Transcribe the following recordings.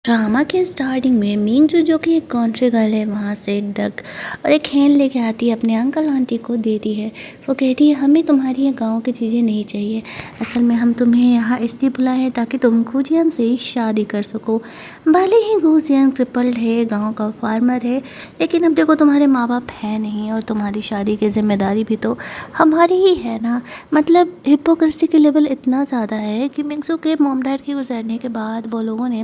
Drama के starting में मिंजू जो कि एक कंट्री गर्ल है वहाँ से एक डक और एक हैन लेके आती है, अपने अंकल आंटी को देती है। वो कहती है हमें तुम्हारी ये गांव की चीज़ें नहीं चाहिए, असल में हम तुम्हें यहाँ इसलिए बुलाए हैं ताकि तुम गुजियन से शादी कर सको। भले ही गुजियन क्रिपल्ड है, गाँव का फार्मर है, लेकिन अब देखो तुम्हारे माँ बाप है नहीं और तुम्हारी शादी की जिम्मेदारी भी तो हमारी ही है ना। मतलब हिपोक्रेसी के लेवल इतना ज़्यादा है कि मिंजू के मॉम डैड के गुजरने के बाद वो लोगों ने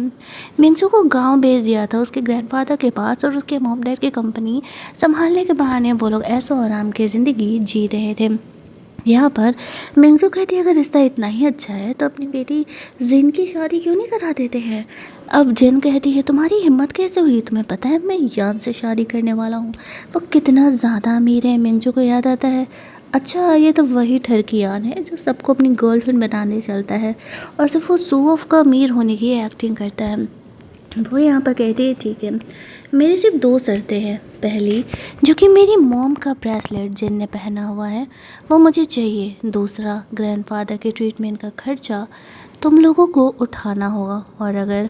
मिंजू को गांव भेज दिया था उसके ग्रैंडफादर के पास, और उसके मॉम डैड की कंपनी संभालने के बहाने वो लोग ऐशो आराम की ज़िंदगी जी रहे थे। यहाँ पर मिंजू कहती है अगर रिश्ता इतना ही अच्छा है तो अपनी बेटी जिन की शादी क्यों नहीं करा देते हैं। अब जिन कहती है तुम्हारी हिम्मत कैसे हुई, तुम्हें पता है मैं यान से शादी करने वाला हूँ, वो कितना ज़्यादा अमीर है। मिंजू को याद आता है अच्छा ये तो वही ठरकियान है जो सबको अपनी गर्लफ्रेंड बनाने चलता है और सिर्फ वो शो ऑफ का अमीर होने की एक्टिंग करता है। वो यहाँ पर कहती है ठीक है, मेरी सिर्फ दो शर्तें हैं। पहली, जो कि मेरी मॉम का ब्रेसलेट जिन ने पहना हुआ है वो मुझे चाहिए। दूसरा, ग्रैंडफादर के ट्रीटमेंट का खर्चा तुम लोगों को उठाना होगा, और अगर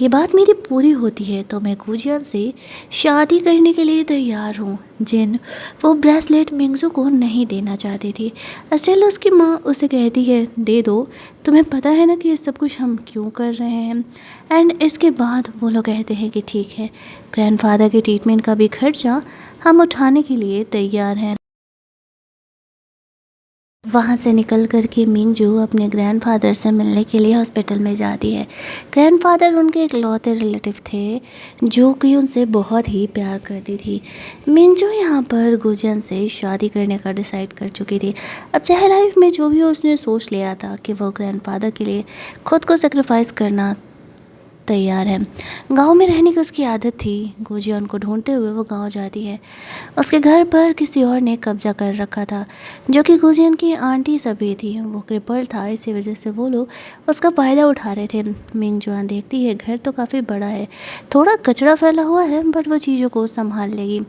ये बात मेरी पूरी होती है तो मैं गुजियन से शादी करने के लिए तैयार हूँ। जिन वो ब्रेसलेट मिंगजू को नहीं देना चाहती थी, असल उसकी माँ उसे कहती है दे दो, तुम्हें पता है ना कि ये सब कुछ हम क्यों कर रहे हैं। एंड इसके बाद वो लोग कहते हैं कि ठीक है, ग्रैंडफादर के ट्रीटमेंट का भी खर्चा हम उठाने के लिए तैयार हैं। वहाँ से निकल कर के मिंजू अपने ग्रैंडफादर से मिलने के लिए हॉस्पिटल में जाती है। ग्रैंडफादर उनके इकलौते रिलेटिव थे जो कि उनसे बहुत ही प्यार करती थी। मिंजू यहाँ पर गुजियन से शादी करने का डिसाइड कर चुकी थी। अब चाहे लाइफ में जो भी उसने सोच लिया था कि वो ग्रैंडफादर के लिए खुद को सेक्रीफाइस करना तैयार है। गांव में रहने की उसकी आदत थी। गुजियन को ढूंढते हुए वो गांव जाती है। उसके घर पर किसी और ने कब्जा कर रखा था जो कि गुजियन की आंटी सभी थी। वो क्रिपल था, इसी वजह से वो लोग उसका फ़ायदा उठा रहे थे। मिंगजुआन देखती है घर तो काफ़ी बड़ा है, थोड़ा कचरा फैला हुआ है, बट वो चीज़ों को संभाल लेगी।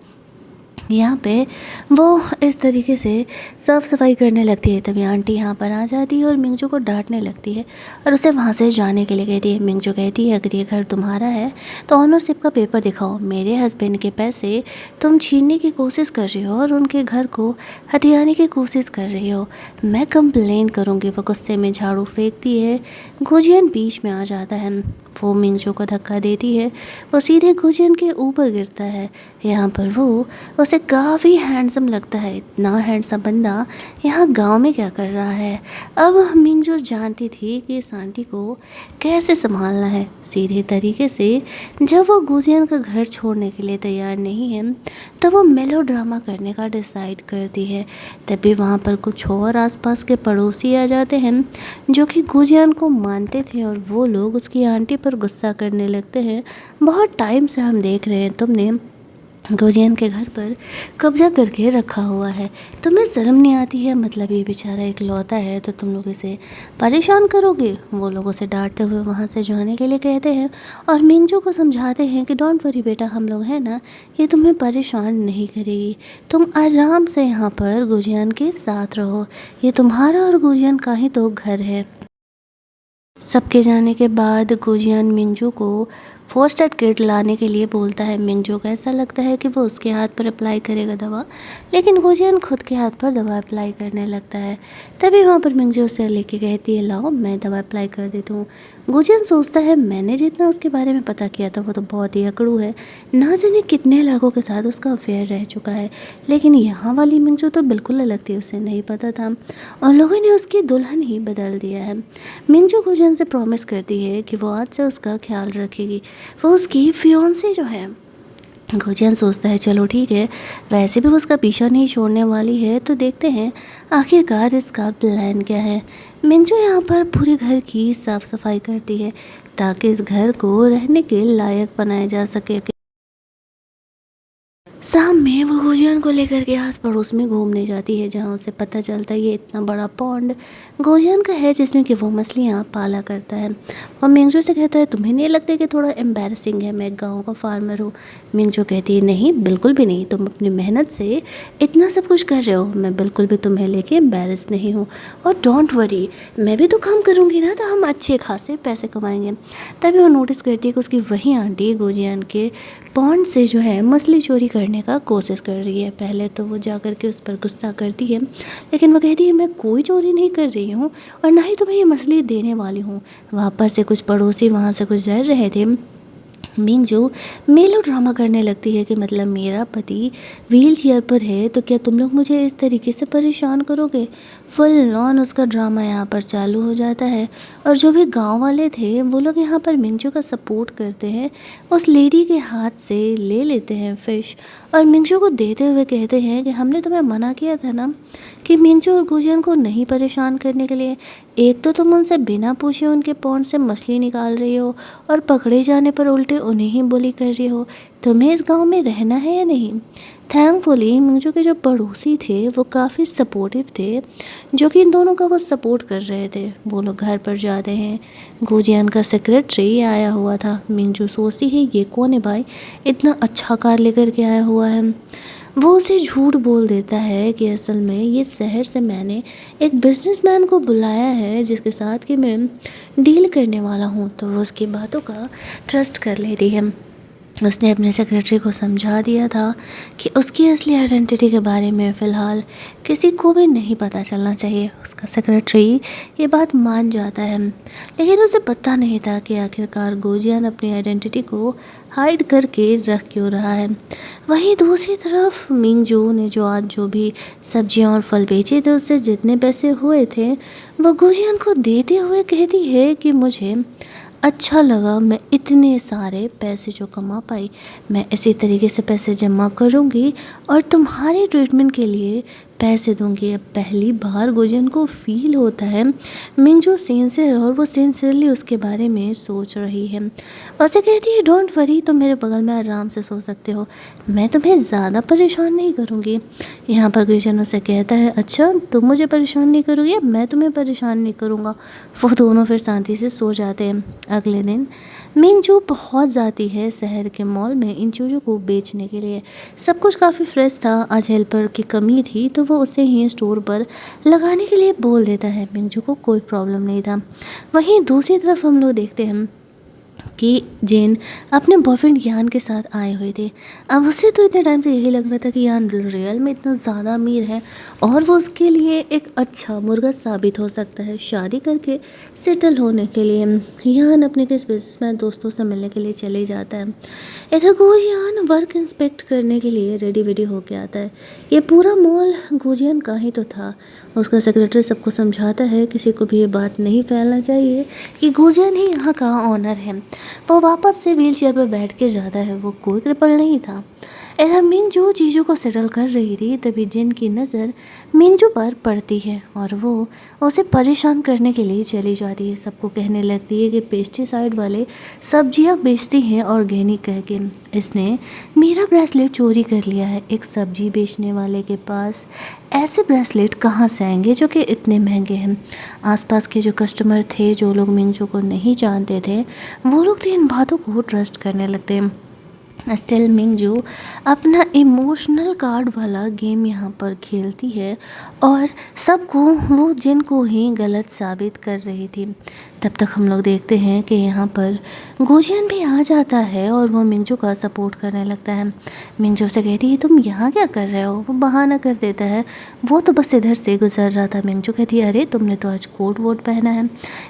यहाँ पे वो इस तरीके से साफ़ सफाई करने लगती है। तभी आंटी यहाँ पर आ जाती है और मिंगजू को डांटने लगती है और उसे वहाँ से जाने के लिए कहती है। मिंगजू कहती है अगर ये घर तुम्हारा है तो ऑनरशिप का पेपर दिखाओ। मेरे हस्बैंड के पैसे तुम छीनने की कोशिश कर रही हो और उनके घर को हथियाने की कोशिश कर रही हो, मैं कंप्लेन करूँगी। वो गुस्से में झाड़ू फेंकती है। गुजियन बीच में आ जाता है, वो मिंगजू को धक्का देती है, वो सीधे गुजियन के ऊपर गिरता है। यहाँ पर वो उसे काफ़ी हैंडसम लगता है। इतना हैंडसम बंदा यहाँ गांव में क्या कर रहा है। अब मिंगजू जानती थी कि इस आंटी को कैसे संभालना है। सीधे तरीके से जब वो गुजियन का घर छोड़ने के लिए तैयार नहीं है तो वो मेलो ड्रामा करने का डिसाइड करती है। तभी वहाँ पर कुछ और आसपास के पड़ोसी आ जाते हैं जो कि गुजियन को मानते थे और वो लोग उसकी आंटी पर गुस्सा करने लगते हैं। बहुत टाइम से हम देख रहे हैं तुमने गुजियन के घर पर कब्जा करके रखा हुआ है, तुम्हें शर्म नहीं आती है। मतलब ये बेचारा इकलौता है तो तुम लोग इसे परेशान करोगे। वो लोग उसे डांटते हुए वहाँ से जाने के लिए कहते हैं और मिंगजू को समझाते हैं कि डोंट वरी बेटा, हम लोग हैं ना, ये तुम्हें परेशान नहीं करेगी, तुम आराम से यहाँ पर गुजियन के साथ रहो, ये तुम्हारा और गुजियन का ही तो घर है। सबके जाने के बाद गुजियन मिंगजू को फर्स्ट एड किट लाने के लिए बोलता है। मिंगजू को ऐसा लगता है कि वो उसके हाथ पर अप्लाई करेगा दवा, लेकिन गुजियन खुद के हाथ पर दवा अप्लाई करने लगता है। तभी वहाँ पर मिंगजू उसे लेके कहती है लाओ मैं दवा अप्लाई कर देती हूँ। गुजियन सोचता है मैंने जितना उसके बारे में पता किया था वो तो बहुत ही अकड़ू है, ना जाने कितने लड़कों के साथ उसका अफेयर रह चुका है। लेकिन यहाँ वाली मिंगजू तो बिल्कुल अलग थी, उसे नहीं पता था और लोगों ने उसकी दुल्हन ही बदल दिया है। मिंगजू गुजियन से प्रॉमिस करती है कि वो आज से उसका ख्याल रखेगी, वो उसकी फियोंसे जो है। गुजियन सोचता है चलो ठीक है, वैसे भी वो उसका पीछा नहीं छोड़ने वाली है, तो देखते हैं आखिरकार इसका प्लान क्या है। मिंजू यहाँ पर पूरे घर की साफ़ सफाई करती है ताकि इस घर को रहने के लायक बनाया जा सके। शाम में वो गोजियन को लेकर के आस पड़ोस में घूमने जाती है, जहाँ उसे पता चलता है ये इतना बड़ा पॉन्ड गोजियन का है जिसमें कि वो मछलियाँ पाला करता है। वो मिंगजू से कहता है तुम्हें नहीं लगता कि थोड़ा एम्बैरसिंग है, मैं गांव का फार्मर हूँ। मिंगजू कहती है नहीं बिल्कुल भी नहीं, तुम अपनी मेहनत से इतना सब कुछ कर रहे हो, मैं बिल्कुल भी तुम्हें लेके एम्बैरस नहीं हूँ। और डोंट वरी, मैं भी तो काम करूँगी ना, तो हम अच्छे खासे पैसे कमाएंगे। तभी वो नोटिस करती है कि उसकी वही आंटी गोजियन के पॉन्ड से जो है मछली चोरी करने का कोशिश कर रही है। पहले तो वो जा कर के उस पर गुस्सा करती है, लेकिन वो कहती है मैं कोई चोरी नहीं कर रही हूँ और ना ही तुम्हें ये मछली देने वाली हूँ। वापस से कुछ पड़ोसी वहाँ से गुजर रहे थे। मिंजू मेलो ड्रामा करने लगती है कि मतलब मेरा पति व्हील चेयर पर है तो क्या तुम लोग मुझे इस तरीके से परेशान करोगे। फुल ऑन उसका ड्रामा यहाँ पर चालू हो जाता है। और जो भी गांव वाले थे वो लोग यहाँ पर मिंजू का सपोर्ट करते हैं, उस लेडी के हाथ से ले लेते हैं फ़िश और मिंजू को देते हुए कहते हैं कि हमने तुम्हें मना किया था ना कि मिंजू और गुजियन को नहीं परेशान करने के लिए। एक तो तुम उनसे बिना पूछे उनके पॉन्ड से मछली निकाल रही हो और पकड़े जाने पर उल्टे उन्हें ही बुली कर रही हो। तुम्हें इस गांव में रहना है या नहीं। थैंकफुली मिंजू के जो पड़ोसी थे वो काफ़ी सपोर्टिव थे, जो कि इन दोनों का वो सपोर्ट कर रहे थे। वो लोग घर पर जाते हैं, गुजियन का सेक्रेटरी आया हुआ था। मिंजू सोचती है ये कौन है भाई, इतना अच्छा कार लेकर के आया हुआ है। वो उसे झूठ बोल देता है कि असल में ये शहर से मैंने एक बिजनेसमैन को बुलाया है जिसके साथ कि मैं डील करने वाला हूँ। तो वो उसकी बातों का ट्रस्ट कर लेती है। उसने अपने सेक्रेटरी को समझा दिया था कि उसकी असली आइडेंटिटी के बारे में फ़िलहाल किसी को भी नहीं पता चलना चाहिए। उसका सेक्रेटरी ये बात मान जाता है, लेकिन उसे पता नहीं था कि आखिरकार गोजियन अपनी आइडेंटिटी को हाइड करके रख क्यों रहा है। वहीं दूसरी तरफ मिंगजू ने जो आज जो भी सब्जियां और फल बेचे थे उससे जितने पैसे हुए थे वो गोजियन को देते हुए कहती है कि मुझे अच्छा लगा, मैं इतने सारे पैसे जो कमा पाई मैं इसी तरीके से पैसे जमा करूँगी और तुम्हारे ट्रीटमेंट के लिए पैसे दूंगी। अब पहली बार गुजन को फील होता है मिंजू सिंसियर और वो सिंसियरली उसके बारे में सोच रही है। वैसे कहती है डोंट वरी, तुम मेरे बगल में आराम से सो सकते हो, मैं तुम्हें ज़्यादा परेशान नहीं करूँगी। यहाँ पर गुजन उसे कहता है अच्छा तुम मुझे परेशान नहीं करोगी, अब मैं तुम्हें परेशान नहीं करूँगा। वो दोनों फिर शांति से सो जाते हैं। अगले दिन मिंजू पहुँच जाती है शहर के मॉल में इन चीज़ों को बेचने के लिए। सब कुछ काफ़ी फ्रेश था, आज हेल्पर की कमी थी तो वो उसे ही स्टोर पर लगाने के लिए बोल देता है। मिंजू को कोई प्रॉब्लम नहीं था। वहीं दूसरी तरफ हम लोग देखते हैं कि जेन अपने बॉयफ्रेंड यान के साथ आए हुए थे। अब उसे तो इतने टाइम से यही लग रहा था कि यान रियल में इतना ज़्यादा अमीर है और वो उसके लिए एक अच्छा मुर्गा साबित हो सकता है शादी करके सेटल होने के लिए। यान अपने किस बिजनेसमैन दोस्तों से मिलने के लिए चले जाता है। इधर गुजियान वर्क इंस्पेक्ट करने के लिए रेडी वेडी होके आता है। ये पूरा मॉल गुजियान का ही तो था। उसका सेक्रेटरी सबको समझाता है किसी को भी ये बात नहीं फैलना चाहिए कि गुजियान ही यहाँ का ऑनर है। वो वापस से व्हील चेयर पर बैठ के जाता है, वो कोई क्रिपल नहीं था। इधर मिंजू चीज़ों को सेटल कर रही थी तभी जिन की नज़र मिंजू पर पड़ती है और वो उसे परेशान करने के लिए चली जाती है। सबको कहने लगती है कि पेस्टिसाइड वाले सब्जियां बेचती हैं ऑर्गेनिक कह के। इसने मेरा ब्रेसलेट चोरी कर लिया है। एक सब्जी बेचने वाले के पास ऐसे ब्रेसलेट कहाँ से आएंगे जो कि इतने महंगे हैं। आसपास के जो कस्टमर थे, जो लोग मिंजू को नहीं जानते थे, वो लोग तो इन बातों को ट्रस्ट करने लगते हैं। स्टिल मिंगजू अपना इमोशनल कार्ड वाला गेम यहाँ पर खेलती है और सबको वो जिनको ही गलत साबित कर रही थी। तब तक हम लोग देखते हैं कि यहाँ पर गुजियन भी आ जाता है और वो मिंगजू का सपोर्ट करने लगता है। मिंगजू से कहती है तुम यहाँ क्या कर रहे हो। वो बहाना कर देता है, वो तो बस इधर से गुजर रहा था। मिंगजू कहती है अरे तुमने तो आज कोट वोट पहना है।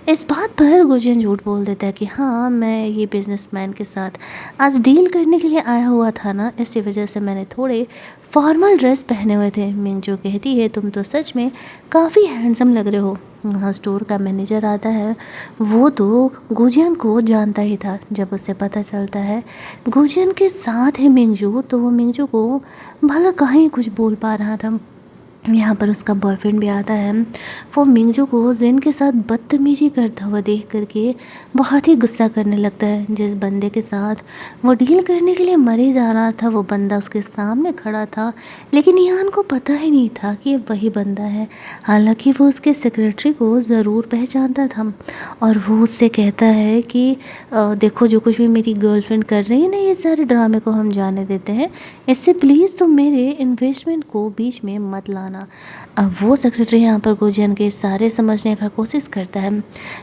इस बात पर गुजियन झूठ बोल देता है कि हाँ मैं ये बिजनेसमैन के साथ आज डील करने के लिए आया हुआ था ना, इसी वजह से मैंने थोड़े फॉर्मल ड्रेस पहने हुए थे। मिंजू कहती है तुम तो सच में काफ़ी हैंडसम लग रहे हो। वहाँ स्टोर का मैनेजर आता है, वो तो गुजियन को जानता ही था। जब उसे पता चलता है गुजियन के साथ है मिंजू, तो वो मिंजू को भला कहीं कुछ बोल पा रहा था। यहाँ पर उसका बॉयफ्रेंड भी आता है। वो मिंगजू को जिन के साथ बदतमीजी करता हुआ देख करके बहुत ही गुस्सा करने लगता है। जिस बंदे के साथ वो डील करने के लिए मरे जा रहा था वो बंदा उसके सामने खड़ा था, लेकिन यान को पता ही नहीं था कि वही बंदा है। हालांकि वो उसके सेक्रेटरी को ज़रूर पहचानता था और वो उससे कहता है कि देखो जो कुछ भी मेरी गर्लफ्रेंड कर रही है ना, ये सारे ड्रामे को हम जाने देते हैं, इससे प्लीज़ तुम मेरे इन्वेस्टमेंट को बीच में मत लाना। अब वो सेक्रेटरी यहाँ पर गुजियन के सारे समझने का कोशिश करता है।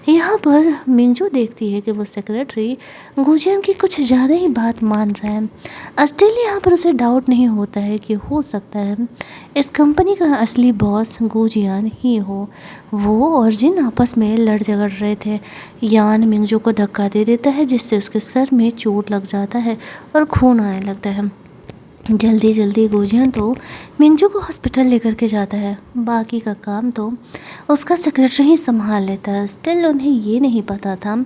यहाँ पर मिंजू देखती है कि वो सेक्रेटरी गुजियन की कुछ ज़्यादा ही बात मान रहा है। स्टिल यहाँ पर उसे डाउट नहीं होता है कि हो सकता है इस कंपनी का असली बॉस गुजियन ही हो। वो और जिन आपस में लड़ झगड़ रहे थे। यान मिंजू को धक्का दे देता है जिससे उसके सर में चोट लग जाता है और खून आने लगता है। जल्दी जल्दी गुजियन तो मिंजू को हॉस्पिटल लेकर के जाता है। बाकी का काम तो उसका सेक्रेटरी ही संभाल लेता है। स्टिल उन्हें ये नहीं पता था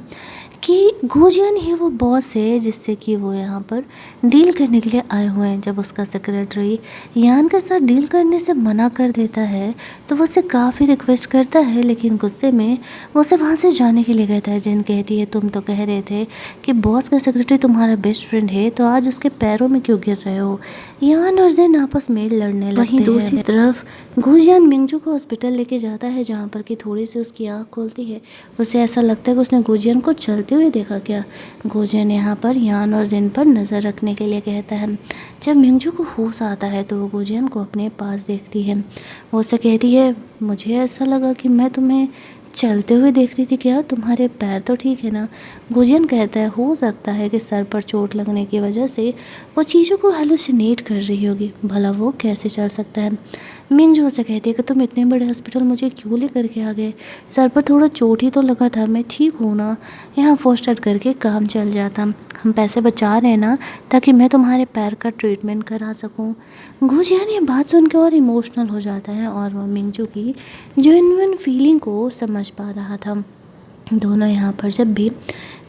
कि गुजियन ही वो बॉस है जिससे कि वो यहाँ पर डील करने के लिए आए हुए हैं। जब उसका सेक्रेटरी यान के साथ डील करने से मना कर देता है तो वो उसे काफ़ी रिक्वेस्ट करता है, लेकिन गुस्से में वो उसे वहाँ से जाने के लिए कहता है। जिन कहती है तुम तो कह रहे थे कि बॉस का सेक्रेटरी तुम्हारा बेस्ट फ्रेंड है, तो आज उसके पैरों में क्यों गिर रहे हो। यान और जिन आपस में लड़ने लगते हैं। वहीं दूसरी तरफ गुजियन मिंजू को हॉस्पिटल लेके जाता है जहाँ पर कि थोड़ी सी उसकी आँख खुलती है। उसे ऐसा लगता है कि उसने गुजियन को चलते हुए देखा क्या। गुजियन यहाँ पर यान और जिन पर नज़र रखने के लिए कहता है। जब मिंजू को होश आता है तो वो गुजियन को अपने पास देखती है। वो उसे कहती है मुझे ऐसा लगा कि मैं तुम्हें चलते हुए देख रही थी, क्या तुम्हारे पैर तो ठीक है ना। गुजियन कहता है हो सकता है कि सर पर चोट लगने की वजह से वो चीज़ों को हेलुसिनेट कर रही होगी, भला वो कैसे चल सकता है। मिंजू उसे कहती है कि तुम इतने बड़े हॉस्पिटल मुझे क्यों ले करके आ गए, सर पर थोड़ा चोट ही तो लगा था, मैं ठीक हूँ ना। यहाँ फोस्टर करके काम चल जाता, हम पैसे बचा रहे हैं ना ताकि मैं तुम्हारे पैर का ट्रीटमेंट करा सकूँ। गुजियन ये बात सुन के और इमोशनल हो जाता है और वो मिंजू की जेन्युइन फीलिंग को समझ पा रहा था। दोनों यहाँ पर जब भी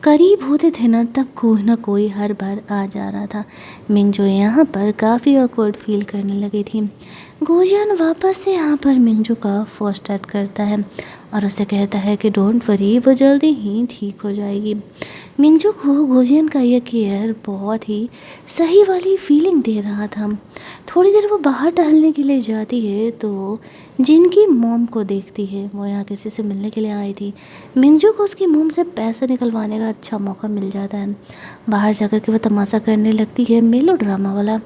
करीब होते थे ना तब कोई ना कोई हर बार आ जा रहा था। मिंजू यहाँ पर काफ़ी ऑकवर्ड फील करने लगी थी। गुजियन वापस से यहाँ पर मिंजू का फर्स्ट एड करता है और उसे कहता है कि डोंट वरी, वो जल्दी ही ठीक हो जाएगी। मिंजू को गुजियन का यह केयर बहुत ही सही वाली फीलिंग दे रहा था। थोड़ी देर वो बाहर टहलने के लिए जाती है तो जिनकी मॉम को देखती है। वो यहाँ किसी से मिलने के लिए आई थी। मिंजू को उसकी मॉम से पैसे निकलवाने का अच्छा मौका मिल जाता है। बाहर जाकर के वो तमाशा करने लगती है मेलो ड्रामा वाला।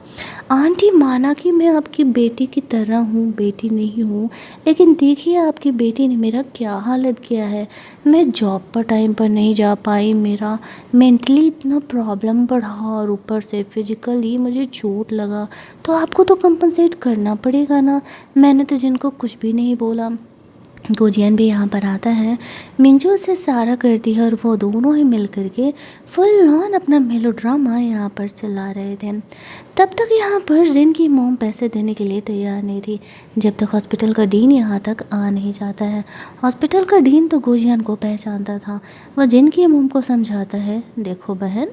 आंटी माना कि मैं आपकी बेटी की तरह हूँ, बेटी नहीं हूँ, लेकिन देखिए आपकी बेटी ने मेरा क्या हालत किया है। मैं जॉब पर टाइम पर नहीं जा पाई, मेरा मेंटली इतना प्रॉब्लम बढ़ा और ऊपर से फिजिकली मुझे चोट लगा, तो आपको तो कंपनसेट करना पड़ेगा ना। मैंने तो जिनको कुछ भी नहीं बोला। गुजियन भी यहाँ पर आता है। मिंजू से सारा करती है और वो दोनों ही मिल करके फुल ऑन अपना मेलोड्रामा यहाँ पर चला रहे थे। तब तक यहाँ पर जिन की मॉम पैसे देने के लिए तैयार नहीं थी, जब तक हॉस्पिटल का डीन यहाँ तक आ नहीं जाता है। हॉस्पिटल का डीन तो गुजियन को पहचानता था। वह जिन की मॉम को समझाता है देखो बहन,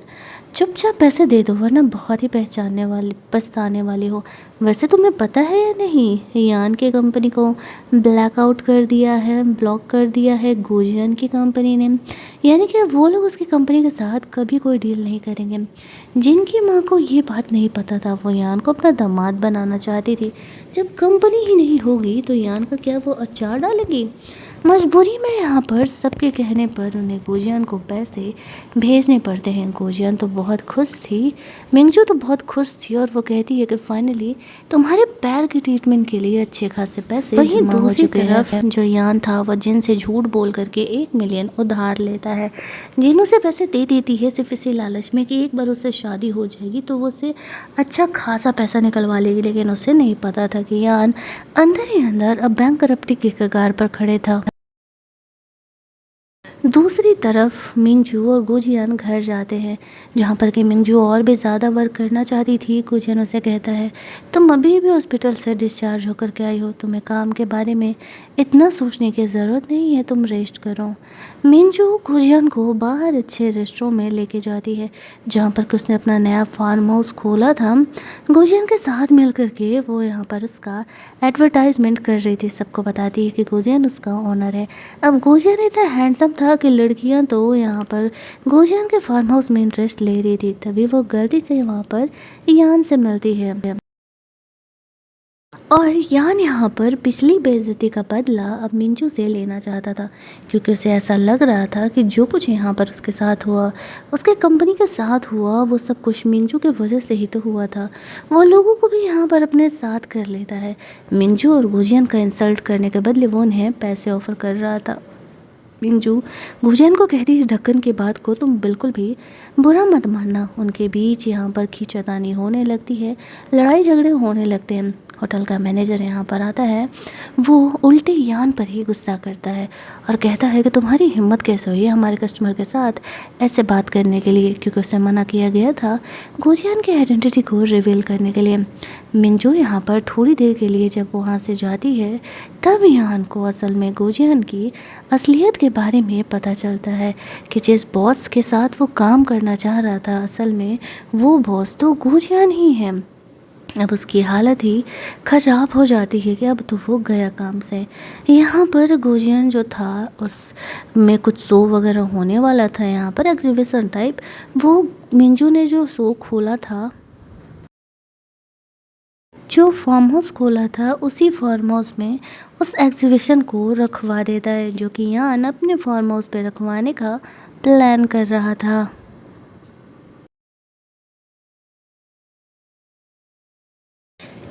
चुपचाप पैसे दे दो वरना बहुत ही पछताने वाली हो। वैसे तुम्हें पता है या नहीं, यान की कंपनी को ब्लैकआउट कर दिया है, ब्लॉक कर दिया है गुजियन की कंपनी ने, यानी कि वो लोग उसकी कंपनी के साथ कभी कोई डील नहीं करेंगे। जिनकी माँ को ये बात नहीं पता था, वो यान को अपना दामाद बनाना चाहती थी। जब कंपनी ही नहीं होगी तो यान का क्या वो अचार डालेगी। मजबूरी में यहाँ पर सबके कहने पर उन्हें गुजियन को पैसे भेजने पड़ते हैं। गुजियन तो बहुत खुश थी, मिंजू तो बहुत खुश थी और वो कहती है कि फाइनली तुम्हारे पैर के ट्रीटमेंट के लिए अच्छे खासे पैसे जमा हो चुके हैं। जो यान था वह जिन से झूठ बोल करके 1 मिलियन उधार लेता है। जिन उसे पैसे दे देती है सिर्फ इसी लालच में कि एक बार उससे शादी हो जाएगी तो वो उससे अच्छा खासा पैसा निकलवा लेगी, लेकिन उसे नहीं पता था कि यान अंदर ही अंदर अब बैंक करप्टी के कगार पर खड़े था। दूसरी तरफ मिंगजू और गुजियान घर जाते हैं, जहाँ पर कि मिंगजू और भी ज़्यादा वर्क करना चाहती थी। गुजियान उसे कहता है, तुम अभी भी हॉस्पिटल से डिस्चार्ज होकर के आई हो, तुम्हें काम के बारे में इतना सोचने की ज़रूरत नहीं है, तुम रेस्ट करो। मिंगजू गुजियान को बाहर अच्छे रेस्टोरेंट में लेके जाती है, जहाँ पर कि उसने अपना नया फार्म हाउस खोला था। गुजियान के साथ मिल करके वो यहाँ पर उसका एडवर्टाइजमेंट कर रही थी, सबको बताती है कि गुजियान उसका ओनर है। अब गुजियान इतना हैंडसम था कि लड़कियां तो यहाँ पर गुजियान के फार्म हाउस में इंटरेस्ट ले रही थी। तभी वो गलती से वहाँ पर यान से मिलती है, और यान यहाँ पर पिछली बेइज्जती का बदला अब मिंजू से लेना चाहता था, क्योंकि उसे ऐसा लग रहा था कि जो कुछ यहाँ पर उसके साथ हुआ, उसके कंपनी के साथ हुआ, वो सब कुछ मिंजू के वजह से ही तो हुआ था। वो लोगों को भी यहाँ पर अपने साथ कर लेता है। मिंजू और गुजियान का इंसल्ट करने के बदले वो उन्हें पैसे ऑफर कर रहा था। मिंजू गुजियान को कहती है, ढक्कन की बात को तुम बिल्कुल भी बुरा मत मानना। उनके बीच यहाँ पर खींचातानी होने लगती है, लड़ाई झगड़े होने लगते हैं। होटल का मैनेजर यहाँ पर आता है, वो उल्टे यान पर ही गुस्सा करता है और कहता है कि तुम्हारी हिम्मत कैसे हुई है हमारे कस्टमर के साथ ऐसे बात करने के लिए, क्योंकि उसे मना किया गया था गुजियान की आइडेंटिटी को रिवील करने के लिए। मिंजू यहाँ पर थोड़ी देर के लिए जब वहाँ से जाती है, तब यान को असल में गुजियान की असलियत के बारे में पता चलता है कि जिस बॉस के साथ वो काम करना चाह रहा था, असल में वो बॉस तो गुजियान ही है। अब उसकी हालत ही ख़राब हो जाती है कि अब तो वो गया काम से। यहाँ पर गुजियान जो था उस में कुछ शो वगैरह होने वाला था, यहाँ पर एग्जीबिशन टाइप। वो मिंजू ने जो शो खोला था, जो फार्म हाउस खोला था, उसी फार्म हाउस में उस एग्जीबिशन को रखवा देता है, जो कि यान अपने फार्म हाउस पे रखवाने का प्लान कर रहा था।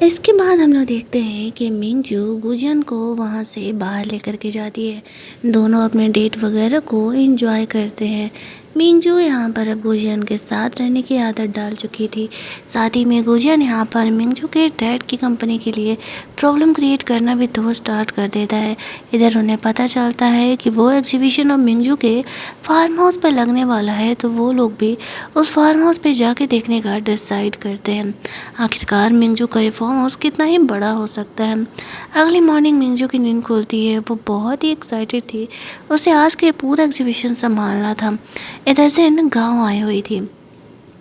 इसके बाद हम लोग देखते हैं कि मिंगजू गुजियान को वहाँ से बाहर लेकर के जाती है। दोनों अपने डेट वगैरह को एंजॉय करते हैं। मिंगजू यहाँ पर अब गुजियान के साथ रहने की आदत डाल चुकी थी। साथ ही में गुजियान यहाँ पर मिंगजू के डैड की कंपनी के लिए प्रॉब्लम क्रिएट करना भी तो स्टार्ट कर देता है। इधर उन्हें पता चलता है कि वो एग्जीबिशन अब मिंगजू के फार्म हाउस पर लगने वाला है, तो वो लोग भी उस फार्म हाउस पे जाके देखने का डिसाइड करते हैं। आखिरकार मिंगजू का ये फार्म हाउस कितना ही बड़ा हो सकता है। अगली मॉर्निंग मिंगजू की नींद खुलती है। वो बहुत ही एक्साइटेड थी, उसे आज के पूरा एग्जीबिशन संभालना था। इधर से न गाँव आई हुई थी,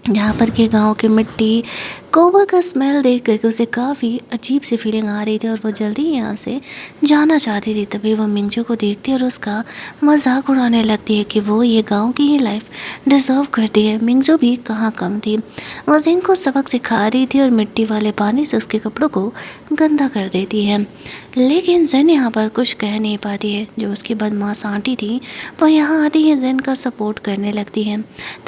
जहाँ पर के गांव की मिट्टी गोबर का स्मेल देख करके उसे काफ़ी अजीब सी फीलिंग आ रही थी और वो जल्दी यहाँ से जाना चाहती थी। तभी वो मिंगजू को देखती है और उसका मजाक उड़ाने लगती है कि वो ये गांव की ही लाइफ डिज़र्व करती है। मिंगजू भी कहाँ कम थी, वो जिन को सबक सिखा रही थी और मिट्टी वाले पानी से उसके कपड़ों को गंदा कर देती है। लेकिन जैन यहाँ पर कुछ कह नहीं पाती है। जो उसकी बदमाश आंटी थी वो यहाँ आती है, जैन का सपोर्ट करने लगती है।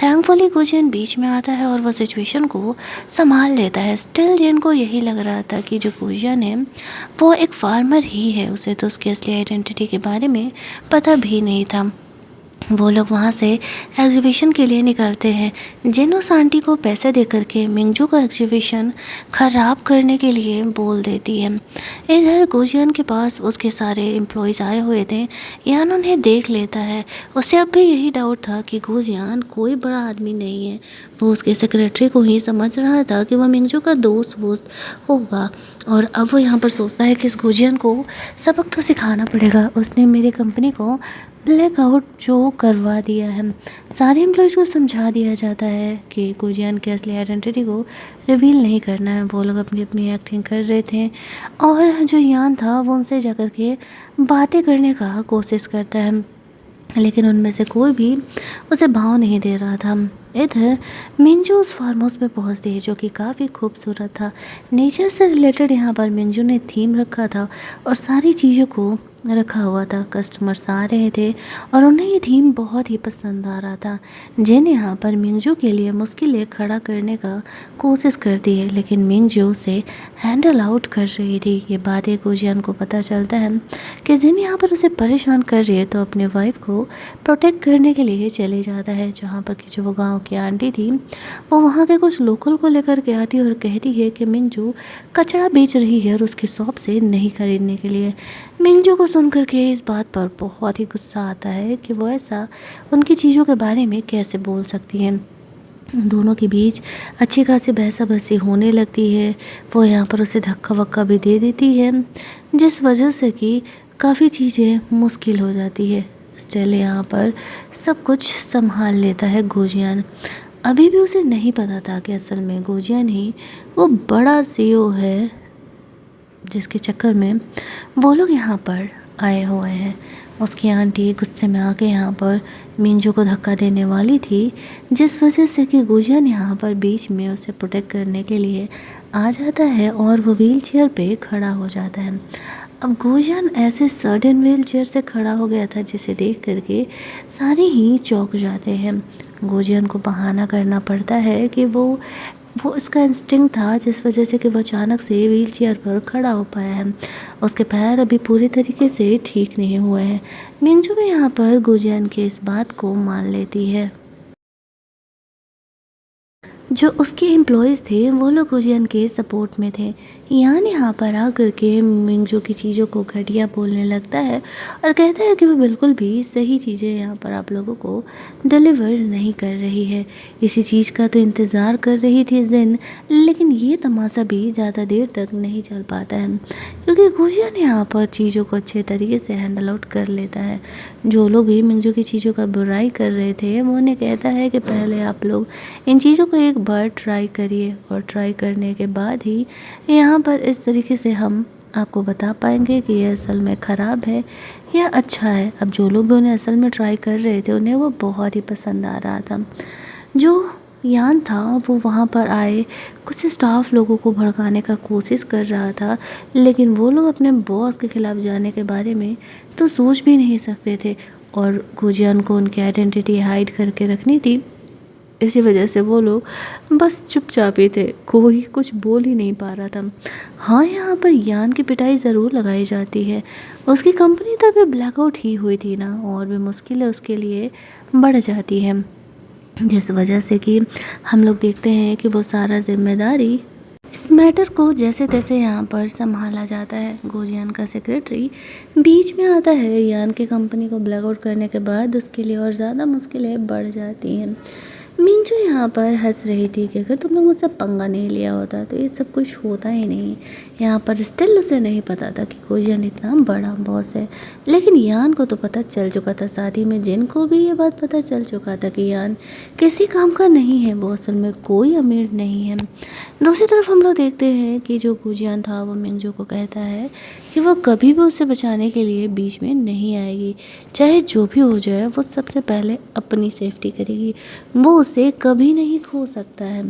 थैंकफुली गुजियान बीच में आता है और वो सिचुएशन को संभाल लेता है। स्टिल जैन को यही लग रहा था कि जो गुजियान है वो एक फार्मर ही है, उसे तो उसकी असली आइडेंटिटी के बारे में पता भी नहीं था। वो लोग वहाँ से एग्जीबिशन के लिए निकलते हैं। जिन उस आंटी को पैसे दे करके मिंगजू का एग्जीबिशन ख़राब करने के लिए बोल देती है। इधर गुजियान के पास उसके सारे एम्प्लॉयज़ आए हुए थे, यान उन्हें देख लेता है। उसे अब भी यही डाउट था कि गुजियान कोई बड़ा आदमी नहीं है, वो उसके सेक्रेटरी को ही समझ रहा था कि वह मिंगजू का दोस्त वोस्त होगा। और अब वो यहाँ पर सोचता है कि इस गुजियान को सबक तो सिखाना पड़ेगा, उसने मेरी कंपनी को ब्लैकआउट जो करवा दिया है। सारे एम्प्लॉयज़ को समझा दिया जाता है कि गुजियान की असली आइडेंटिटी को रिवील नहीं करना है। वो लोग अपनी अपनी एक्टिंग कर रहे थे और जो यान था वो उनसे जाकर के बातें करने का कोशिश करता है, लेकिन उनमें से कोई भी उसे भाव नहीं दे रहा था। इधर मिंगजू उस फार्म हाउस में पहुँचती है, जो कि काफ़ी खूबसूरत था। नेचर से रिलेटेड यहाँ पर मिंगजू ने थीम रखा था और सारी चीज़ों को रखा हुआ था। कस्टमर्स आ रहे थे और उन्हें ये थीम बहुत ही पसंद आ रहा था। जिन यहाँ पर मिंगजू के लिए मुश्किलें खड़ा करने का कोशिश करती है, लेकिन मिंगजू उसे हैंडल आउट कर रही थी। ये बातें गुजियान को पता चलता है कि जिन यहाँ पर उसे परेशान कर रही है, तो अपने वाइफ को प्रोटेक्ट करने के लिए चले जाता है, जहाँ पर कि जो वो गाँव की आंटी थी, वो वहाँ के कुछ लोकल को लेकर के आती है और कहती है कि मिंजू कचरा बेच रही है और उसकी शॉप से नहीं खरीदने के लिए। मिंजू को सुन कर के इस बात पर बहुत ही गुस्सा आता है कि वो ऐसा उनकी चीज़ों के बारे में कैसे बोल सकती हैं। दोनों के बीच अच्छी खासी बहसाबहसी होने लगती है। वो यहाँ पर उसे धक्का वक्का भी दे देती है, जिस वजह से कि काफ़ी चीज़ें मुश्किल हो जाती है। स्टेल यहाँ पर सब कुछ संभाल लेता है गोजियान। अभी भी उसे नहीं पता था कि असल में गोजियान ही वो बड़ा सीईओ है जिसके चक्कर में वो लोग यहाँ पर आए हुए हैं। उसकी आंटी गुस्से में आके यहाँ पर मिंजू को धक्का देने वाली थी, जिस वजह से कि गुजियन यहाँ पर बीच में उसे प्रोटेक्ट करने के लिए आ जाता है और वो व्हील चेयर पे खड़ा हो जाता है। अब गुजियन ऐसे सडन व्हील चेयर से खड़ा हो गया था जिसे देख करके सारे ही चौंक जाते हैं। गुजियन को बहाना करना पड़ता है कि वो इसका इंस्टिंक्ट था, जिस वजह से कि वो अचानक से व्हील चेयर पर खड़ा हो पाया है। उसके पैर अभी पूरी तरीके से ठीक नहीं हुए हैं। मिंजू भी यहाँ पर गुजियन के इस बात को मान लेती है। जो उसके एम्प्लॉयज़ थे वो लोग गुजियन के सपोर्ट में थे। यान यहाँ पर आकर के मिंजू की चीज़ों को घटिया बोलने लगता है और कहता है कि वो बिल्कुल भी सही चीज़ें यहाँ पर आप लोगों को डिलीवर नहीं कर रही है। इसी चीज़ का तो इंतज़ार कर रही थी जिन, लेकिन ये तमाशा भी ज़्यादा देर तक नहीं चल पाता है क्योंकि गुजियन यहाँ पर चीज़ों को अच्छे तरीके से हैंडल आउट कर लेता है। जो लोग भी मिंजू की चीज़ों का बुराई कर रहे थे वो उन्हें कहता है कि पहले आप लोग इन चीज़ों को एक बार ट्राई करिए और ट्राई करने के बाद ही यहाँ पर इस तरीके से हम आपको बता पाएंगे कि ये असल में ख़राब है या अच्छा है। अब जो लोग भी उन्हें असल में ट्राई कर रहे थे उन्हें वो बहुत ही पसंद आ रहा था। जो यान था वो वहाँ पर आए कुछ स्टाफ लोगों को भड़काने का कोशिश कर रहा था, लेकिन वो लोग अपने बॉस के ख़िलाफ़ जाने के बारे में तो सोच भी नहीं सकते थे और गुजियन को उनकी आइडेंटिटी हाइड करके रखनी थी। इसी वजह से वो लोग बस चुपचाप ही थे, कोई कुछ बोल ही नहीं पा रहा था। हाँ, यहाँ पर यान की पिटाई ज़रूर लगाई जाती है। उसकी कंपनी तो अभी ब्लैकआउट ही हुई थी ना, और भी मुश्किलें उसके लिए बढ़ जाती है, जिस वजह से कि हम लोग देखते हैं कि वो सारा जिम्मेदारी इस मैटर को जैसे तैसे यहाँ पर संभाला जाता है। गुजियन का सेक्रेटरी बीच में आता है। यान की कंपनी को ब्लैकआउट करने के बाद उसके लिए और ज़्यादा मुश्किलें बढ़ जाती हैं। मिंजू यहाँ पर हंस रही थी कि अगर तुमने मुझसे पंगा नहीं लिया होता तो ये सब कुछ होता ही नहीं। यहाँ पर स्टिल उसे नहीं पता था कि गुजियन इतना बड़ा बॉस है, लेकिन यान को तो पता चल चुका था। साथ ही में जिन को भी ये बात पता चल चुका था कि यान किसी काम का नहीं है, वो असल में कोई अमीर नहीं है। दूसरी तरफ हम लोग देखते हैं कि जो गुजियन था वो मिंजू को कहता है कि वो कभी भी उसे बचाने के लिए बीच में नहीं आएगी, चाहे जो भी हो जाए वो सबसे पहले अपनी सेफ्टी करेगी, वो उसे कभी नहीं खो सकता है।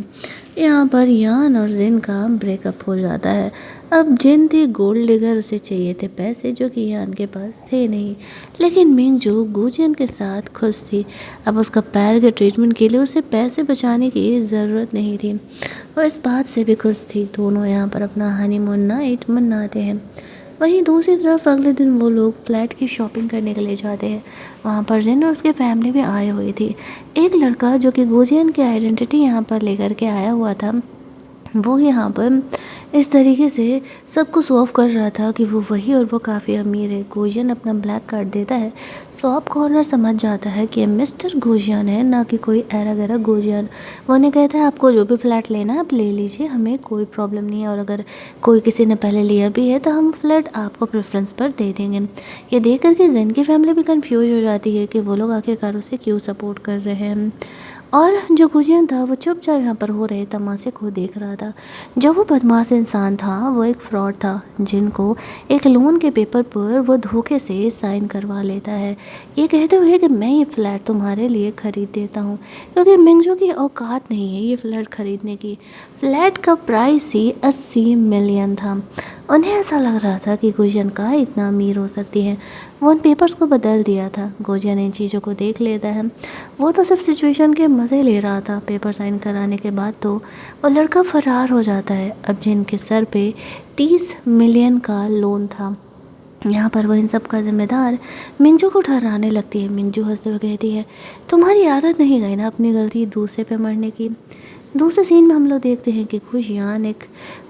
यहाँ पर यान और जिन का ब्रेकअप हो जाता है। अब जिन थी गोल्ड डिगर, उसे चाहिए थे पैसे जो कि यान के पास थे नहीं, लेकिन मिंजू गुजियन के साथ खुश थी। अब उसका पैर के ट्रीटमेंट के लिए उसे पैसे बचाने की ज़रूरत नहीं थी, वो इस बात से भी खुश थी। दोनों यहाँ पर अपना हनीमून नाइट मनाते हैं। वहीं दूसरी तरफ अगले दिन वो लोग फ्लैट की शॉपिंग करने के लिए जाते हैं। वहाँ पर जिन और उसके फैमिली भी आए हुई थी। एक लड़का जो कि गुजियन की आइडेंटिटी यहाँ पर लेकर के आया हुआ था, वो यहाँ पर इस तरीके से सबको शो ऑफ कर रहा था कि वो वही और वो काफ़ी अमीर है। गुजियन अपना ब्लैक कार्ड देता है। शॉप कॉर्नर समझ जाता है कि मिस्टर गुजियन है, ना कि कोई एरा गैरा गुजियन। वो उन्हें कहता है आपको जो भी फ्लैट लेना है आप ले लीजिए, हमें कोई प्रॉब्लम नहीं है, और अगर कोई किसी ने पहले लिया भी है तो हम फ्लैट आपको प्रेफरेंस पर दे देंगे। ये देख करके जिन की फैमिली भी कन्फ्यूज हो जाती है कि वो लोग आखिरकार उसे क्यों सपोर्ट कर रहे हैं, और जो गुजियन था वो चुपचाप यहाँ पर हो रहे तमाशे को देख रहा था। जो वो बदमाश इंसान था वो एक फ्रॉड था, जिनको एक लोन के पेपर पर वो धोखे से साइन करवा लेता है, ये कहते हुए कि मैं ये फ्लैट तुम्हारे लिए ख़रीद देता हूँ, क्योंकि मिंजू की औकात नहीं है ये फ्लैट ख़रीदने की। फ्लैट का प्राइस ही 80 मिलियन था। उन्हें ऐसा लग रहा था कि गुजियन का इतना अमीर हो सकती है। वो उन पेपर्स को बदल दिया था। गुजियन इन चीज़ों को देख लेता है। वो तो सिर्फ सिचुएशन के मज़े ले रहा था। पेपर साइन कराने के बाद तो वो लड़का फरार हो जाता है। अब जिनके सर पे 30 मिलियन का लोन था, यहाँ पर वो इन सब का जिम्मेदार मिंजू को ठहराने लगती है। मिंजू हंसते हुए कहती है, तुम्हारी आदत नहीं गई ना अपनी गलती दूसरे पे मरने की। दूसरे सीन में हम लोग देखते हैं कि खुशियान एक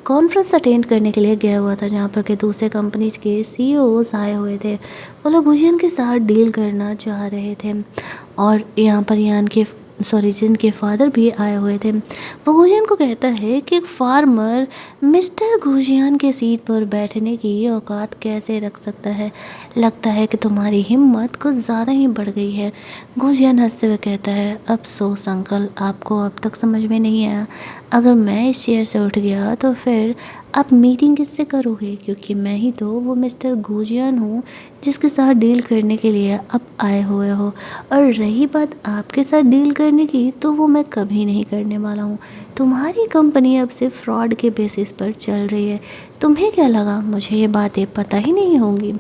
कॉन्फ्रेंस अटेंड करने के लिए गया हुआ था, जहाँ पर के दूसरे कंपनीज के सीईओज आए हुए थे। वो लोग खुशियान के साथ डील करना चाह रहे थे, और यहाँ पर यान के जिन के फादर भी आए हुए थे। वो गुजियान को कहता है कि एक फार्मर मिस्टर गुजियान के सीट पर बैठने की औकात कैसे रख सकता है। लगता है कि तुम्हारी हिम्मत कुछ ज़्यादा ही बढ़ गई है। गुजियान हंसते हुए कहता है, अफसोस अंकल, आपको अब तक समझ में नहीं आया। अगर मैं इस चेयर से उठ गया तो फिर आप मीटिंग किससे करोगे, क्योंकि मैं ही तो वो मिस्टर गुजियान हूँ जिसके साथ डील करने के लिए अब आए हुए हो। और रही बात आपके साथ डील करने की, तो वो मैं कभी नहीं करने वाला हूँ। तुम्हारी कंपनी अब सिर्फ फ्रॉड के बेसिस पर चल रही है। तुम्हें क्या लगा मुझे ये बातें पता ही नहीं होंगी?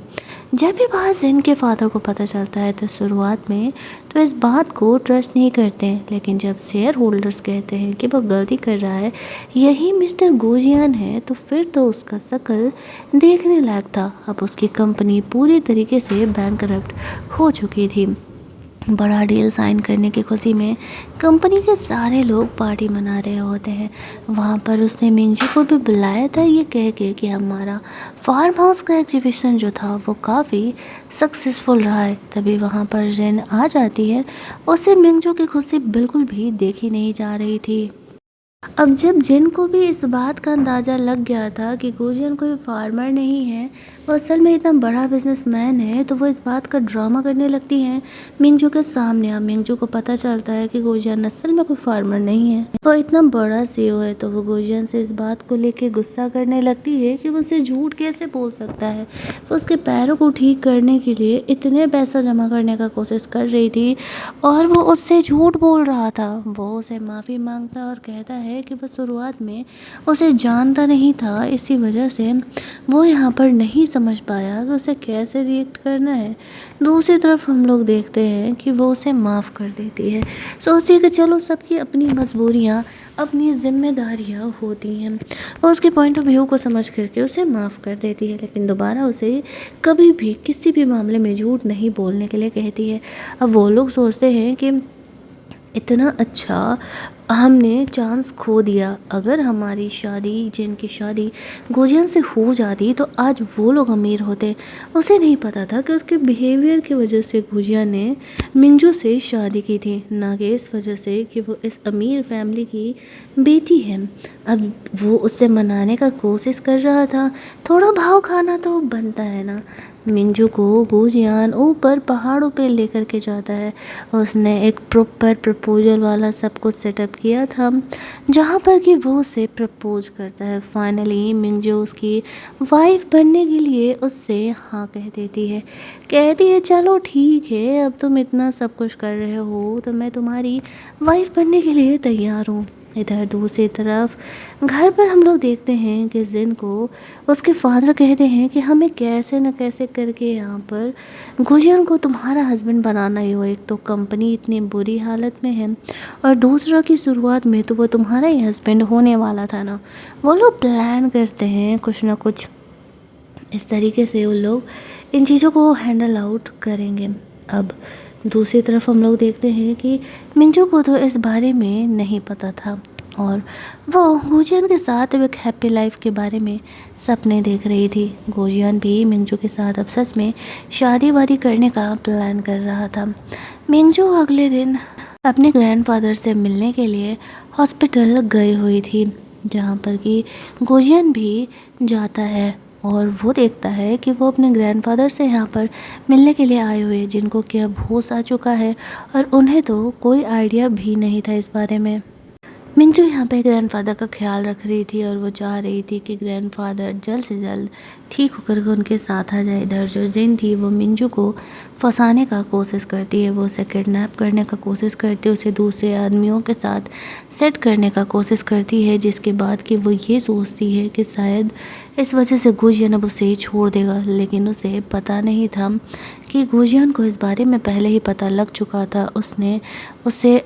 जब भी बात जिन के फादर को पता चलता है तो शुरुआत में तो इस बात को ट्रस्ट नहीं करते हैं, लेकिन जब शेयर होल्डर्स कहते हैं कि वो गलती कर रहा है, यही मिस्टर गुजियान है, तो फिर तो उसका शक्ल देखने लायक था। अब उसकी कंपनी पूरी तरीके से बैंकरप्ट हो चुकी थी। बड़ा डील साइन करने की खुशी में कंपनी के सारे लोग पार्टी मना रहे होते हैं। वहाँ पर उसने मिंजू को भी बुलाया था, ये कह के कि हमारा फार्म हाउस का एग्जीबिशन जो था वो काफ़ी सक्सेसफुल रहा है। तभी वहाँ पर जेन आ जाती है। उसे मिंजू की खुशी बिल्कुल भी देखी नहीं जा रही थी। अब जब जिन को भी इस बात का अंदाज़ा लग गया था कि गुजियान कोई फार्मर नहीं है, वो असल में इतना बड़ा बिजनेसमैन है, तो वो इस बात का ड्रामा करने लगती हैं मिंजू के सामने। अब मिंजू को पता चलता है कि गुजियान असल में कोई फार्मर नहीं है, वो इतना बड़ा सीईओ है। तो वो गुजियान से इस बात को लेके गुस्सा करने लगती है कि वो उसे झूठ कैसे बोल सकता है। वो उसके पैरों को ठीक करने के लिए इतने पैसा जमा करने का कोशिश कर रही थी, और वो उससे झूठ बोल रहा था। वो उसे माफ़ी मांगता और कहता है कि वो शुरुआत में उसे जानता नहीं था, इसी वजह से वो यहाँ पर नहीं समझ पाया कि उसे कैसे रिएक्ट करना है। दूसरी तरफ हम लोग देखते हैं कि वो उसे माफ़ कर देती है, सोचती है कि चलो सबकी अपनी मजबूरियाँ, अपनी जिम्मेदारियाँ होती हैं। वो उसके पॉइंट ऑफ व्यू को समझ करके उसे माफ़ कर देती है, लेकिन दोबारा उसे कभी भी किसी भी मामले में झूठ नहीं बोलने के लिए कहती है। अब वो लोग सोचते हैं कि इतना अच्छा हमने चांस खो दिया। अगर हमारी शादी, जिनकी शादी गुजियान से हो जाती, तो आज वो लोग अमीर होते। उसे नहीं पता था कि उसके बिहेवियर की वजह से गुजियान ने मिंजू से शादी की थी, ना कि इस वजह से कि वो इस अमीर फैमिली की बेटी है। अब वो उससे मनाने का कोशिश कर रहा था। थोड़ा भाव खाना तो बनता है ना। मिंजू को गुजियान ऊपर पहाड़ों पे लेकर के जाता है। उसने एक प्रॉपर प्रपोजल वाला सब कुछ सेटअप किया था, जहाँ पर कि वो उसे प्रपोज करता है। फाइनली मिंजू उसकी वाइफ बनने के लिए उससे हाँ कह देती है। कहती है चलो ठीक है, अब तुम इतना सब कुछ कर रहे हो तो मैं तुम्हारी वाइफ बनने के लिए तैयार हूँ। इधर दूसरी तरफ घर पर हम लोग देखते हैं कि जिन को उसके फादर कहते हैं कि हमें कैसे न कैसे करके यहाँ पर गुजियान को तुम्हारा हस्बैंड बनाना ही हो। एक तो कंपनी इतनी बुरी हालत में है, और दूसरा की शुरुआत में तो वो तुम्हारा ही हस्बैंड होने वाला था ना। वो लोग प्लान करते हैं कुछ ना कुछ इस तरीके से, उन लोग इन चीज़ों को हैंडल आउट करेंगे। अब दूसरी तरफ हम लोग देखते हैं कि मिंजू को तो इस बारे में नहीं पता था, और वो गुजियान के साथ एक हैप्पी लाइफ के बारे में सपने देख रही थी। गुजियान भी मिंजू के साथ अब सच में शादी वादी करने का प्लान कर रहा था। मिंजू अगले दिन अपने ग्रैंडफादर से मिलने के लिए हॉस्पिटल गई हुई थी, जहाँ पर कि गुजियान भी जाता है, और वो देखता है कि वो अपने ग्रैंडफादर से यहाँ पर मिलने के लिए आए हुए, जिनको कि अब होश आ चुका है, और उन्हें तो कोई आइडिया भी नहीं था इस बारे में। मिंजू यहाँ पे ग्रैंडफादर का ख्याल रख रही थी, और वो चाह रही थी कि ग्रैंडफादर जल्द से जल्द ठीक होकर के उनके साथ आ जाए। इधर जो जिन थी वो मिंजू को फंसाने का कोशिश करती है, वो उसे किडनैप करने का कोशिश करती है, उसे दूसरे आदमियों के साथ सेट करने का कोशिश करती है, जिसके बाद कि वो ये सोचती है कि शायद इस वजह से गुजियान अब उसे छोड़ देगा। लेकिन उसे पता नहीं था कि गुजियान को इस बारे में पहले ही पता लग चुका था। उसने उसे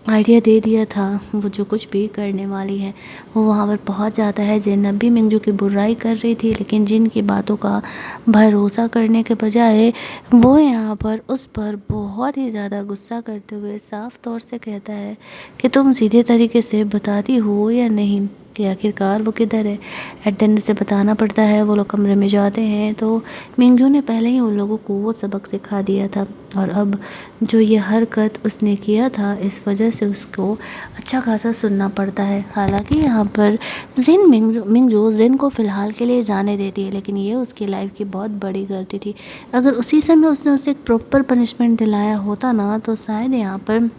आइडिया दे दिया था वो जो कुछ भी करने वाली है। वो वहाँ पर पहुँच जाता है। जिन अब भी मिंगजू की बुराई कर रही थी, लेकिन जिन की बातों का भरोसा करने के बजाय वो यहाँ पर उस पर बहुत ही ज़्यादा गुस्सा करते हुए साफ तौर से कहता है कि तुम सीधे तरीके से बताती हो या नहीं कि आखिरकार वो किधर है। एट द एंड उसे बताना पड़ता है। वो लोग कमरे में जाते हैं तो मिंगजू ने पहले ही उन लोगों को वो सबक सिखा दिया था, और अब जो ये हरकत उसने किया था इस वजह से उसको अच्छा खासा सुनना पड़ता है। हालांकि यहाँ पर मिंगजू जिन को फ़िलहाल के लिए जाने देती है, लेकिन ये उसकी लाइफ की बहुत बड़ी गलती थी। अगर उसी समय उसने उसे एक प्रॉपर पनिशमेंट दिलाया होता ना, तो शायद यहाँ पर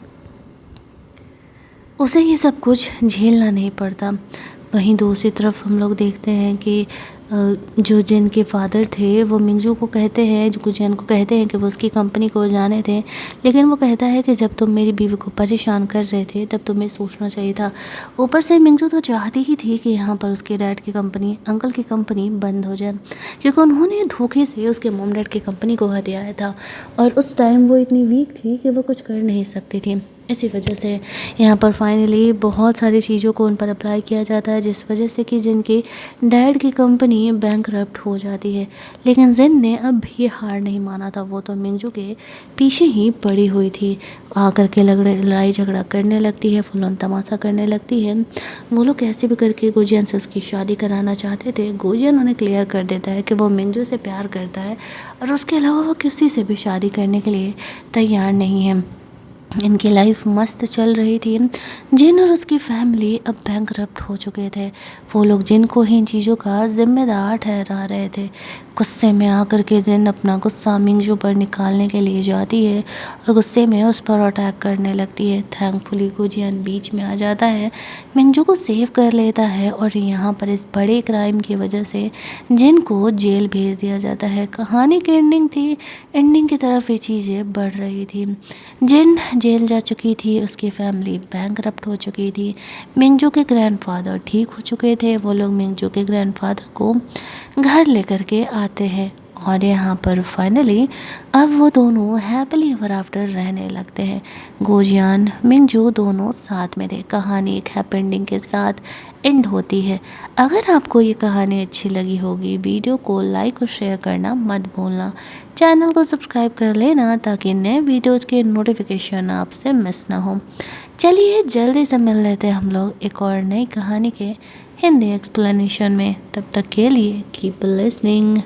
उसे ये सब कुछ झेलना नहीं पड़ता। वहीं दूसरी तरफ हम लोग देखते हैं कि जो जिन के फादर थे वो मिंगजू को कहते हैं, जो जिन को कहते हैं कि वो उसकी कंपनी को जाने थे, लेकिन वो कहता है कि जब तुम मेरी बीवी को परेशान कर रहे थे तब तुम्हें सोचना चाहिए था। ऊपर से मिंगजू तो चाहती ही थी कि यहाँ पर उसके डैड की कंपनी, अंकल की कंपनी बंद हो जाए, क्योंकि उन्होंने धोखे से उसके मॉम डैड की कंपनी को हथियाया था, और उस टाइम वो इतनी वीक थी कि वो कुछ कर नहीं सकती थी। इसी वजह से यहाँ पर फाइनली बहुत सारी चीज़ों को उन पर अप्लाई किया जाता है, जिस वजह से कि जिनकी डैड की कंपनी बैंकरप्ट हो जाती है। लेकिन जिन ने अब भी हार नहीं माना था। वो तो मिंगजू के पीछे ही पड़ी हुई थी। आकर के लड़ाई झगड़ा करने लगती है, फुल ऑन तमाशा करने लगती है। वो लोग कैसे भी करके गोजियन से उसकी शादी कराना चाहते थे। गोजियन उन्हें क्लियर कर देता है कि वो मिंगजू से प्यार करता है, और उसके अलावा वो किसी से भी शादी करने के लिए तैयार नहीं है। इनकी लाइफ मस्त चल रही थी। जिन और उसकी फैमिली अब बैंकरप्ट हो चुके थे। वो लोग जिन को ही इन चीज़ों का जिम्मेदार ठहरा रहे थे। गुस्से में आकर के जिन अपना गुस्सा मिंगजू पर निकालने के लिए जाती है और गुस्से में उस पर अटैक करने लगती है। थैंकफुली गुजियन बीच में आ जाता है, मिंगजू को सेव कर लेता है, और यहाँ पर इस बड़े क्राइम की वजह से जिन को जेल भेज दिया जाता है। कहानी की एंडिंग थी, एंडिंग की तरफ ये चीज़ें बढ़ रही थी। जिन जेल जा चुकी थी, उसकी फैमिली बैंकरप्ट हो चुकी थी, मिंगजू के ग्रैंडफादर ठीक हो चुके थे। वो लोग मिंगजू के ग्रैंडफादर को घर लेकर के आते हैं, और यहाँ पर फाइनली अब वो दोनों हैप्पीली एवर आफ्टर रहने लगते हैं। गोजियान मिंगजू दोनों साथ में थे। कहानी एक हैप्पी एंडिंग के साथ एंड होती है। अगर आपको ये कहानी अच्छी लगी होगी, वीडियो को लाइक और शेयर करना मत भूलना। चैनल को सब्सक्राइब कर लेना ताकि नए वीडियोज़ के नोटिफिकेशन आपसे मिस ना हो। चलिए जल्दी से मिल लेते हैं हम लोग एक और नई कहानी के हिंदी एक्सप्लेनेशन में। तब तक के लिए कीप लिसनिंग।